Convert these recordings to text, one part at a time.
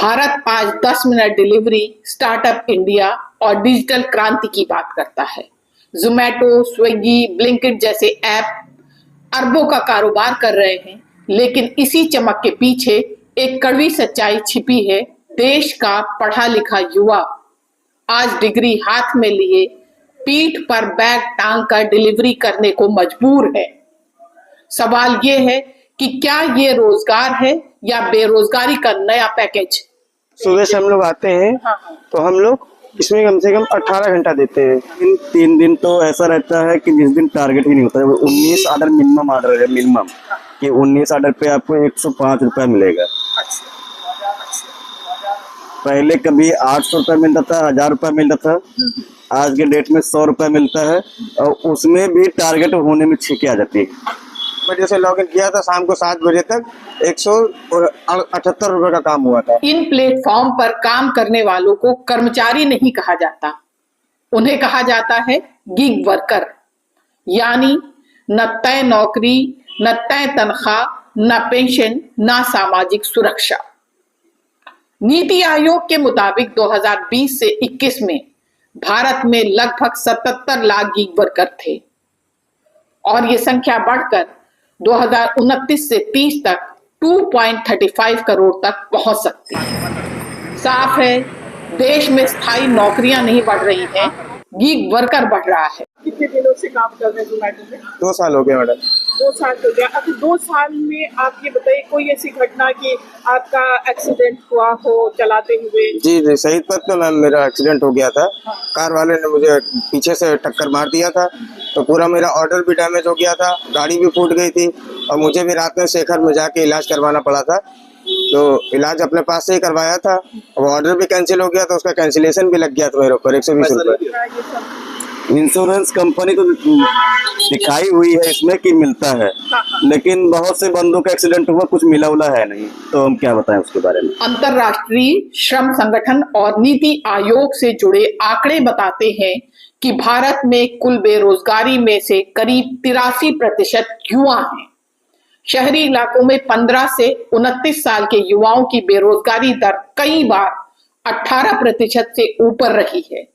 भारत आज 10 minute delivery, startup India और digital क्रांति की बात करता है। जोमैटो, स्विगी, ब्लिंकिट जैसे ऐप अरबों का कारोबार कर रहे हैं, लेकिन इसी चमक के पीछे एक कड़वी सच्चाई छिपी है। देश का पढ़ा लिखा युवा आज डिग्री हाथ में लिए पीठ पर बैग टांग कर डिलीवरी करने को मजबूर है। सवाल ये है कि क्या ये रोजगार है या बेरोजगारी का नया पैकेज। सुबह से हम लोग आते हैं तो हम लोग इसमें कम से कम 18 घंटा देते हैं। इन 3 दिन तो ऐसा रहता है कि जिस दिन टारगेट ही नहीं होता है, 19 ऑर्डर मिनिमम ऑर्डर है, मिनिमम कि 19 ऑर्डर पे आपको 105 रुपया मिलेगा। पहले कभी 800 रुपया मिलता था, 1000 रुपया मिलता था, आज के डेट में 100 रुपया मिलता है और उसमें भी टारगेट होने में छींके आ जाती है। मैं जैसे लॉगिन किया था शाम को 7 बजे तक 178 रुपए का काम हुआ था। इन प्लेटफॉर्म पर काम करने वालों को कर्मचारी नहीं कहा जाता, उन्हें कहा जाता है गिग वर्कर, यानी न तय नौकरी, न तय तनख्वाह, न पेंशन, न सामाजिक सुरक्षा। नीति आयोग के मुताबिक 2020 से 21 में भारत में लगभग 77 लाख गिग वर्कर थे और ये संख्या बढ़कर 2029 से 30 तक 2.35 करोड़ तक पहुंच सकती है। साफ है, देश में स्थायी नौकरियां नहीं बढ़ रही हैं, गिग वर्कर बढ़ रहा है। कितने दिनों से काम कर रहे हैं जोमैटो में? 2 साल हो गए मैडम। 2 साल हो गया। अब 2 साल में आप ये बताइए, कोई ऐसी घटना कि आपका एक्सीडेंट हुआ हो चलाते हुए? जी, सही पर तो मैम मेरा एक्सीडेंट हो गया था। कार वाले ने मुझे पीछे से टक्कर मार दिया था तो पूरा मेरा ऑर्डर भी डैमेज हो गया था, गाड़ी भी फूट गई थी और मुझे भी रात में शेखर में जाके इलाज करवाना पड़ा था। तो इलाज अपने पास से ही करवाया था, अब ऑर्डर भी कैंसिल हो गया तो उसका कैंसिलेशन भी लग गया था मेरे ऊपर 120 रुपये। इंश्योरेंस कंपनी तो दिखाई हुई है इसमें कि मिलता है, लेकिन बहुत से बंदों का एक्सीडेंट हुआ, कुछ मिला उला है नहीं, तो हम क्या बताएं उसके बारे में। अंतर्राष्ट्रीय श्रम संगठन और नीति आयोग से जुड़े आंकड़े बताते हैं कि भारत में कुल बेरोजगारी में से करीब 83% युवा हैं। शहरी इलाकों में 15 से 29 साल के युवाओं की बेरोजगारी दर कई बार 18% से ऊपर रही है।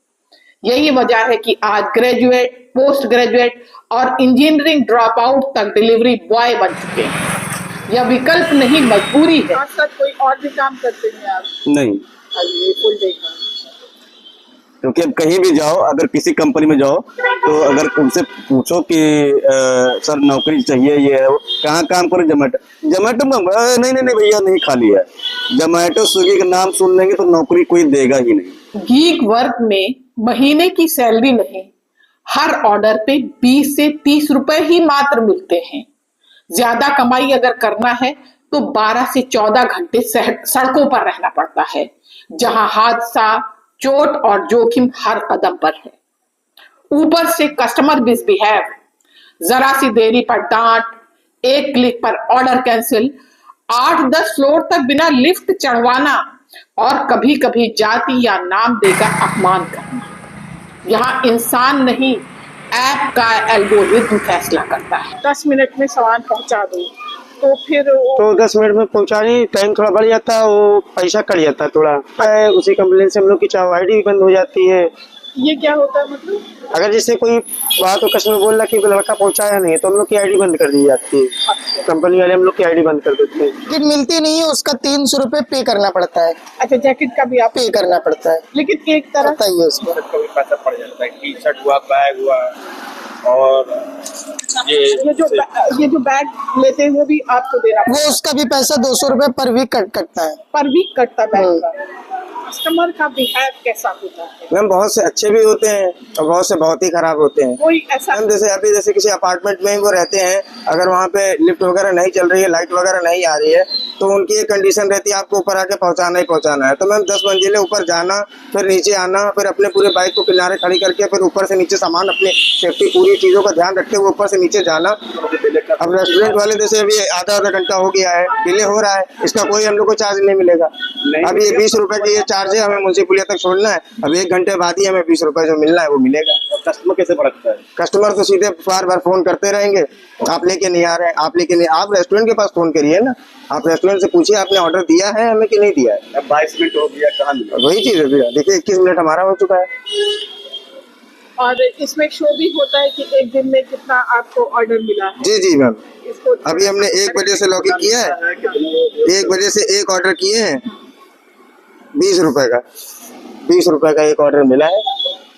यही वजह है कि आज ग्रेजुएट, पोस्ट ग्रेजुएट और इंजीनियरिंग ड्रॉप आउट तक डिलीवरी बॉय बन चुके हैं। यह विकल्प नहीं, मजबूरी है। कोई और भी काम करते हैं आप? नहीं, क्योंकि अब कहीं भी जाओ, अगर किसी कंपनी में जाओ तो अगर उनसे पूछो कि सर नौकरी चाहिए, ये है, कहाँ काम करो? जोमैटो में नहीं भैया, नहीं खाली है। जोमैटो, स्विगी का नाम सुन लेंगे तो नौकरी कोई देगा ही नहीं। गीग वर्क में महीने की सैलरी नहीं, हर ऑर्डर पे 20 से 30 रुपए ही मात्र मिलते हैं। ज्यादा कमाई अगर करना है तो 12 से 14 घंटे सड़कों पर रहना पड़ता है, जहां हादसा, चोट और जोखिम हर कदम पर है। ऊपर से कस्टमर मिसबिहेव, जरा सी देरी पर डांट, एक क्लिक पर ऑर्डर कैंसिल, 8-10 फ्लोर तक बिना लिफ्ट चढ़वाना और कभी कभी जाति या नाम देकर अपमान करना। यहाँ इंसान नहीं, ऐप का एल्गोरिथम फैसला करता है। 10 मिनट में सामान पहुंचा दो तो फिर तो 10 मिनट में पहुंचाने टाइम थोड़ा बढ़ जाता है, वो पैसा कट जाता है थोड़ा। उसी कंप्लेन से हम लोग की चाहे आईडी भी बंद हो जाती है। ये क्या होता है मतलब? अगर जैसे कोई बात हो, कस्टमर बोल रहा कि लड़का पहुंचाया नहीं है तो हम लोग की आईडी बंद कर दी जाती है। कंपनी वाले हम लोग की आईडी बंद कर देते हैं। टिकट मिलती नहीं है, उसका 300 रुपए पे करना पड़ता है। अच्छा, जैकेट का भी आप पे करना पड़ता है, लेकिन एक तरह पता ही है उसका भी पैसा पड़ जाता है। टी शर्ट हुआ, बैग हुआ, और ये जो बैग लेते हैं वो भी आपको देना, वो उसका भी पैसा 200 रुपए पर वीक कटता है। पर वीक कटता है बैग का। कस्टमर का बिहेव कैसा होता है? मैम बहुत से अच्छे भी होते हैं और बहुत से बहुत ही खराब होते हैं। कोई ऐसा मैम जैसे किसी अपार्टमेंट में वो रहते हैं, अगर वहाँ पे लिफ्ट वगैरह नहीं चल रही है, लाइट वगैरह नहीं आ रही है, तो उनकी एक कंडीशन रहती है आपको ऊपर आके पहुँचाना ही पहुँचाना है। तो मैम 10 मंजिले ऊपर जाना, फिर नीचे आना, फिर अपने पूरे बाइक को किनारे खड़ी करके फिर ऊपर से नीचे सामान, अपनी सेफ्टी पूरी चीज़ों का ध्यान रखते हुए ऊपर से नीचे जाना। अब रेस्टोरेंट वाले जैसे अभी आधा घंटा हो गया है, डिले हो रहा है, इसका कोई हम लोग को चार्ज नहीं मिलेगा। अब ये 20 रुपए की ये चार्ज है, हमें मुंशीपुलिया तक छोड़ना है। अब 1 घंटे बाद ही हमें 20 रुपए जो मिलना है वो मिलेगा। कस्टमर कैसे भड़कता है? कस्टमर तो सीधे बार बार फोन करते रहेंगे, आप लेके नहीं आ रहे हैं, आप लेके नहीं। आप रेस्टोरेंट के पास फोन करिए ना, आप रेस्टोरेंट से पूछिए आपने ऑर्डर दिया है हमें कि नहीं दिया है। अब 22 मिनट हो गया, कहाँ मिला? वही चीज है भैया, देखिए 21 मिनट हमारा हो चुका है। और इसमें शो भी होता है कि एक दिन में कितना आपको ऑर्डर मिला है। जी जी मैम, इसको अभी हमने 1 बजे से लॉगिन किया है, 1 बजे से एक ऑर्डर किए हैं 20 रुपए का, 20 रुपए का एक ऑर्डर मिला है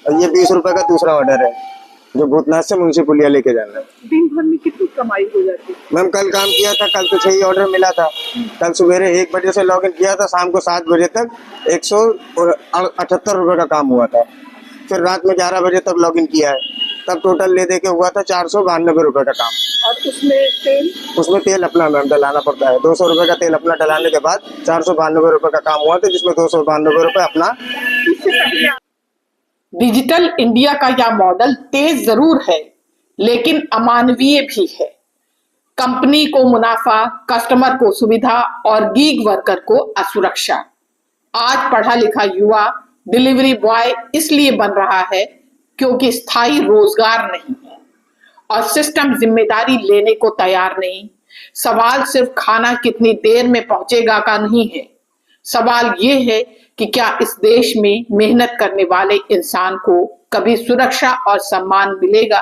और ये 20 रुपए का दूसरा ऑर्डर है जो भूतनाथ से मुंशी पुलिया लेके जाना है। दिन भर में कितनी कमाई हो जाती है? मैम कल काम किया था, कल तो 6 ऑर्डर मिला था, कल सवेरे 1 बजे से लॉगिन किया था, शाम को 7 बजे तक 178 रुपए का काम हुआ था। फिर रात में 11 बजे तक लॉगिन किया है, तब टोटल ले दे के हुआ था 492 रुपए का काम। और उसमें तेल अपना मैम डलाना पड़ता है, 200 रुपए का तेल अपना डलाने के बाद 492 रुपए का काम हुआ था, जिसमें 292 रुपए अपना। डिजिटल इंडिया का यह मॉडल तेज जरूर है लेकिन अमानवीय भी है। कंपनी को मुनाफा, कस्टमर को सुविधा और गीग वर्कर को असुरक्षा। आज पढ़ा लिखा युवा डिलीवरी बॉय इसलिए बन रहा है क्योंकि स्थायी रोजगार नहीं है और सिस्टम जिम्मेदारी लेने को तैयार नहीं। सवाल सिर्फ खाना कितनी देर में पहुंचेगा का नहीं है, सवाल ये है कि क्या इस देश में मेहनत करने वाले इंसान को कभी सुरक्षा और सम्मान मिलेगा।